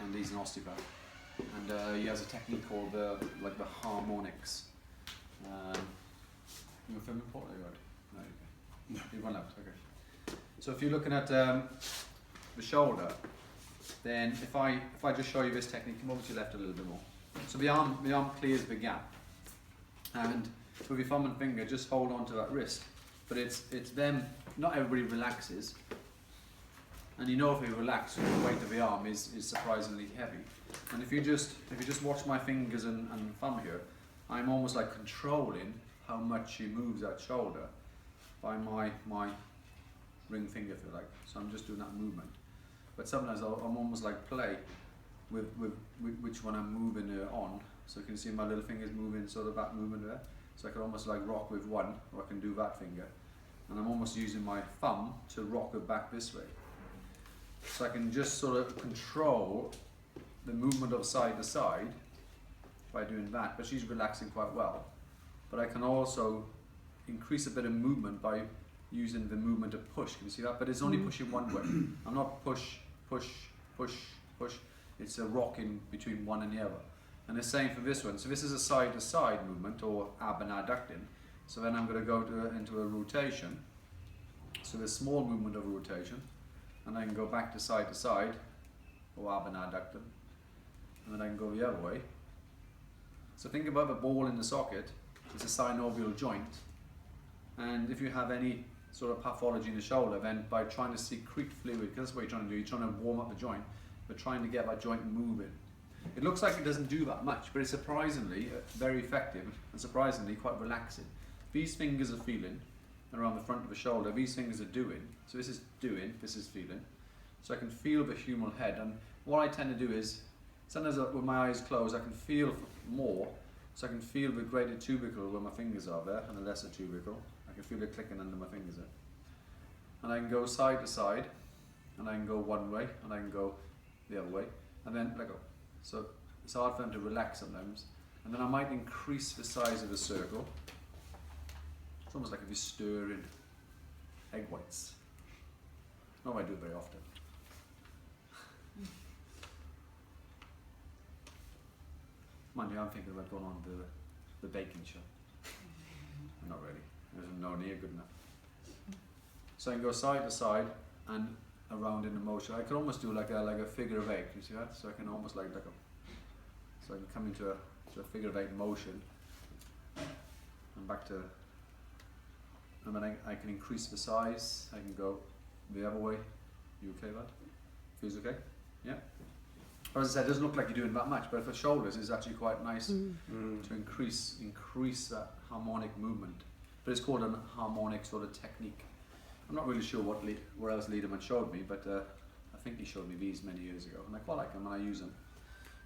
and he's an osteopath. And he has a technique called the harmonics. You were filming Paul? No, okay. You've gone left, okay. So if you're looking at the shoulder, then if I just show you this technique, you can obviously left a little bit more. So the arm clears the gap, and with your thumb and finger, just hold on to that wrist. But it's them. Not everybody relaxes, and you know if you relax, the weight of the arm is surprisingly heavy. And if you just watch my fingers and thumb here, I'm almost like controlling how much she moves that shoulder by my ring finger, if you like. So I'm just doing that movement. But sometimes I'm almost like play with which one I'm moving on. So you can see my little fingers moving, sort of that movement there. So I can almost like rock with one, or I can do that finger. And I'm almost using my thumb to rock it back this way. So I can just sort of control the movement of side to side by doing that. But she's relaxing quite well. But I can also increase a bit of movement by using the movement of push. Can you see that? But it's only pushing one way. I'm not push, push, push, push. It's a rocking between one and the other. And the same for this one. So this is a side-to-side movement, or abducting. So then I'm going to go into a rotation. So the small movement of rotation, and I can go back to side, or abducting. And then I can go the other way. So think about the ball in the socket. It's a synovial joint. And if you have any sort of pathology in the shoulder, then by trying to secrete fluid, because that's what you're trying to do, you're trying to warm up the joint, but trying to get that joint moving. It looks like it doesn't do that much, but it's surprisingly very effective and surprisingly quite relaxing. These fingers are feeling around the front of the shoulder, these fingers are doing. So this is doing, this is feeling. So I can feel the humeral head, and what I tend to do is, sometimes with my eyes closed, I can feel more, so I can feel the greater tubercle where my fingers are there, and the lesser tubercle. I can feel it clicking under my fingers there. And I can go side to side, and I can go one way, and I can go the other way, and then let go. So it's hard for them to relax sometimes. And then I might increase the size of the circle. It's almost like if you're stirring egg whites. Not what I do very often. Mind you, I'm thinking about going on the baking show. Not really. There's no near good enough. So I can go side to side and around in the motion. I could almost do like a figure of eight. You see that? So I can almost like look up. So I can come into a figure of eight motion, and back to. And then I can increase the size. I can go the other way. You okay, lad? Feels okay? Yeah. As I said, it doesn't look like you're doing that much, but for shoulders, it's actually quite nice to increase that harmonic movement. But it's called a harmonic sort of technique. I'm not really sure where else Liederman showed me, but I think he showed me these many years ago, and I quite like them when I use them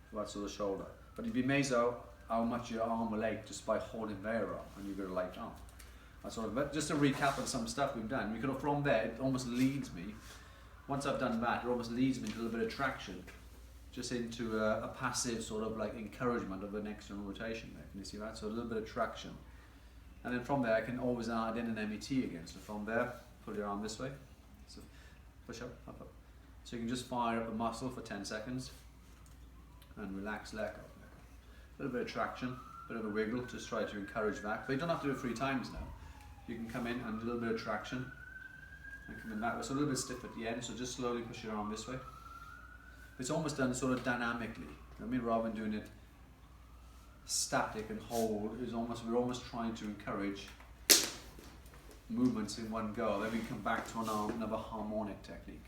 for that sort of shoulder. But you'd be amazed how much your arm will ache just by holding there up, and you've got a light arm. But just to recap on some stuff we've done, we could from there, it almost leads me, once I've done that, it almost leads me into a little bit of traction, just into a passive sort of like encouragement of the next rotation there. Can you see that? So a little bit of traction. And then from there I can always add in an MET again. So from there, pull your arm this way. So push up, up, up. So you can just fire up the muscle for 10 seconds and relax, let go. A little bit of traction, a bit of a wiggle, just try to encourage that. But you don't have to do it 3 times now. You can come in and a little bit of traction and come in that way. So a little bit stiff at the end, so just slowly push your arm this way. It's almost done sort of dynamically. I mean, rather than doing it static and hold, we're almost trying to encourage movements in one go. Then we come back to another harmonic technique.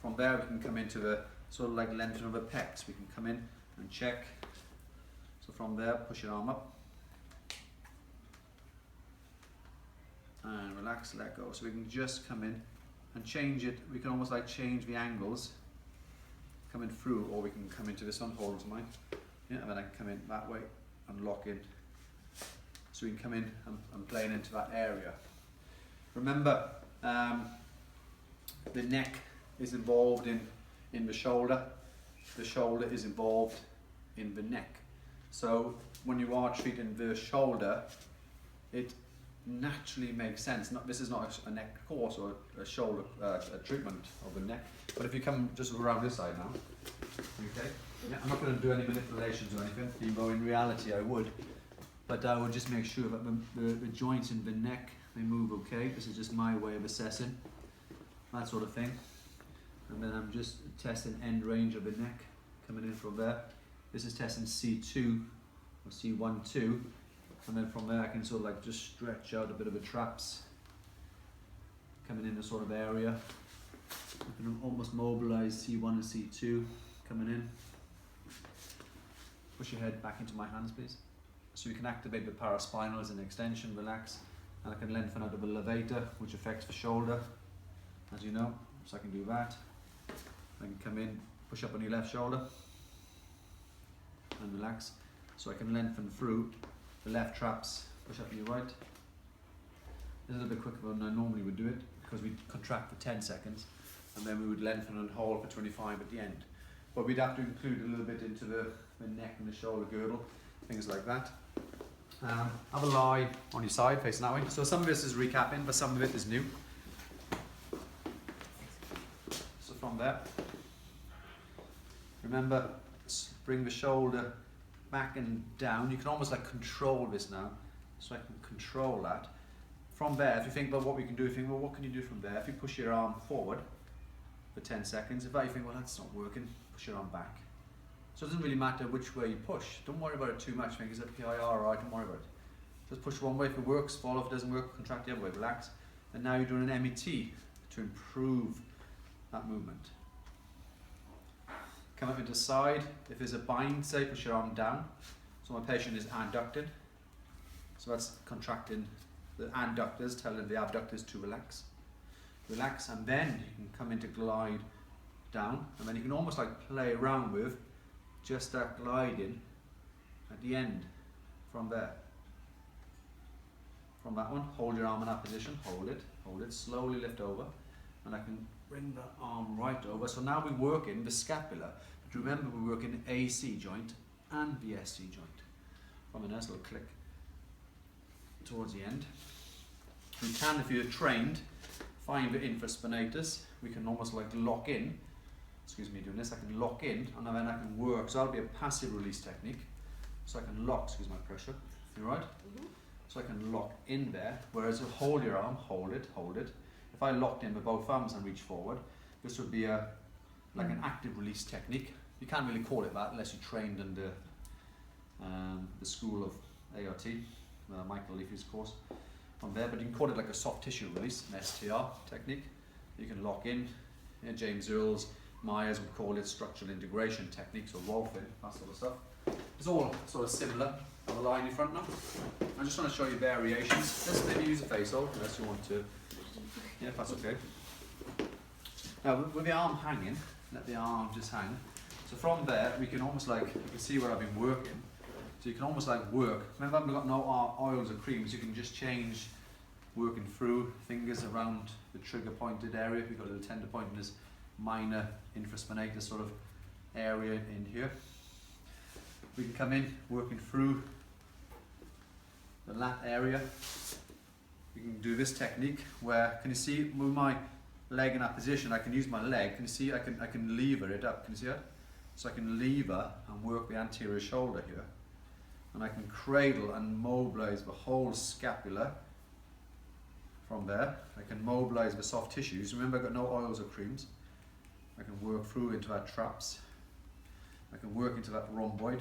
From there we can come into the sort of like lengthening of the pecs. We can come in and check. So from there, push your arm up. And relax, let go. So we can just come in and change it. We can almost like change the angles coming through, or we can come into this one, hold mine. Yeah, and then I can come in that way and lock in. So we can come in and play into that area. Remember, the neck is involved in the shoulder is involved in the neck. So when you are treating the shoulder, it naturally makes sense. This is not a neck course or a shoulder a treatment of the neck, but if you come just around this side now, okay? I'm not going to do any manipulations or anything, even though in reality I would. But I would just make sure that the joints in the neck, they move okay. This is just my way of assessing that sort of thing. And then I'm just testing end range of the neck coming in from there. This is testing C2 or C1, 2. And then from there I can sort of like just stretch out a bit of a traps coming in this sort of area. I can almost mobilize C1 and C2 coming in. Push your head back into my hands, please. So you can activate the paraspinal as an extension, relax. And I can lengthen out of the levator, which affects the shoulder, as you know. So I can do that. I can come in, push up on your left shoulder, and relax. So I can lengthen through the left traps, push up on your right. It's a little bit quicker than I normally would do it, because we contract for 10 seconds, and then we would lengthen and hold for 25 at the end. But we'd have to include a little bit into the neck and the shoulder girdle, things like that. Have a lie on your side, facing that way. So some of this is recapping, but some of it is new. So from there, remember, bring the shoulder back and down. You can almost like control this now. So I can control that. From there, if you think about what we can do, you think, well, what can you do from there? If you push your arm forward for 10 seconds, if you think, well, that's not working, push your arm back. So it doesn't really matter which way you push. Don't worry about it too much. Think, is it PIR or right? Don't worry about it. Just push one way if it works, follow if it doesn't work, contract the other way, relax. And now you're doing an MET to improve that movement. Come up into side. If there's a bind, say, push your arm down. So my patient is adducted. So that's contracting the adductors, telling the abductors to relax. Relax, and then you can come into glide down, and then you can almost like play around with just that gliding at the end from there. From that one, hold your arm in that position, hold it, slowly lift over, and I can bring the arm right over. So now we're working the scapula, but remember we're working the AC joint and the SC joint. From a nice little click towards the end. We can, if you're trained, find the infraspinatus. We can almost like lock in. Excuse me doing this, I can lock in and then I can work. So that'll be a passive release technique. So I can lock, excuse my pressure, you right? Mm-hmm. So I can lock in there, whereas you hold your arm, hold it. If I locked in with both arms and reach forward, this would be like an active release technique. You can't really call it that unless you trained under the school of ART, Michael Leafy's course on there, but you can call it like a soft tissue release, an STR technique. You can lock in. James Earls, Myers would call it structural integration techniques, or Wolfing, that sort of stuff. It's all sort of similar. Have a line in front now. I just want to show you variations. Let's maybe use a face hold unless you want to. Yeah, if that's okay. Now with the arm hanging, let the arm just hang. So from there we can almost like, you can see where I've been working. So you can almost like work. Remember, I've got no oils or creams. You can just change working through fingers around the trigger pointed area. We've got a little tender point in this minor infraspinatus sort of area in here. We can come in working through the lat area. We can do this technique where, can you see with my leg in that position, I can use my leg. Can you see I can lever it up? Can you see that? So I can lever and work the anterior shoulder here. And I can cradle and mobilize the whole scapula from there. I can mobilize the soft tissues. Remember, I've got no oils or creams. I can work through into that traps. I can work into that rhomboid.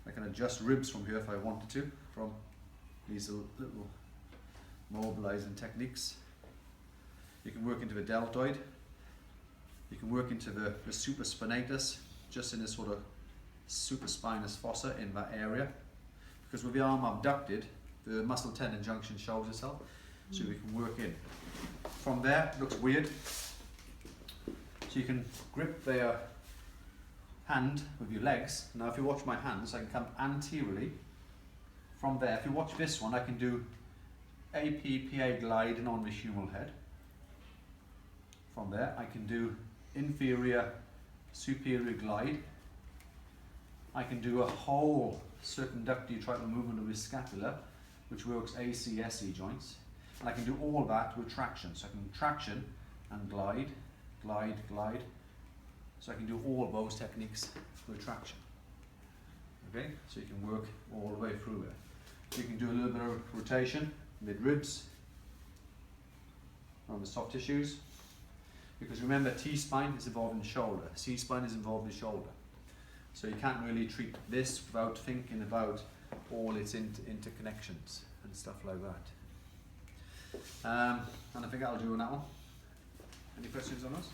I can adjust ribs from here if I wanted to, from these little mobilizing techniques. You can work into the deltoid. You can work into the supraspinatus, just in this sort of supraspinous fossa in that area, because with the arm abducted, the muscle tendon junction shows itself, so we can work in. From there, it looks weird. So you can grip the hand with your legs. Now if you watch my hands, I can come anteriorly. From there, if you watch this one, I can do APPA gliding on the humeral head. From there, I can do inferior superior glide. I can do a whole circumductiotrital movement of the scapula, which works AC-SE joints. And I can do all that with traction. So I can traction and glide, glide, glide. So I can do all those techniques with traction. Okay, so you can work all the way through it. You can do a little bit of rotation mid-ribs, on the soft tissues, because remember T-spine is involved in the shoulder, C-spine is involved in the shoulder. So you can't really treat this without thinking about all its interconnections and stuff like that. And I think that'll do on that one. Any questions on us?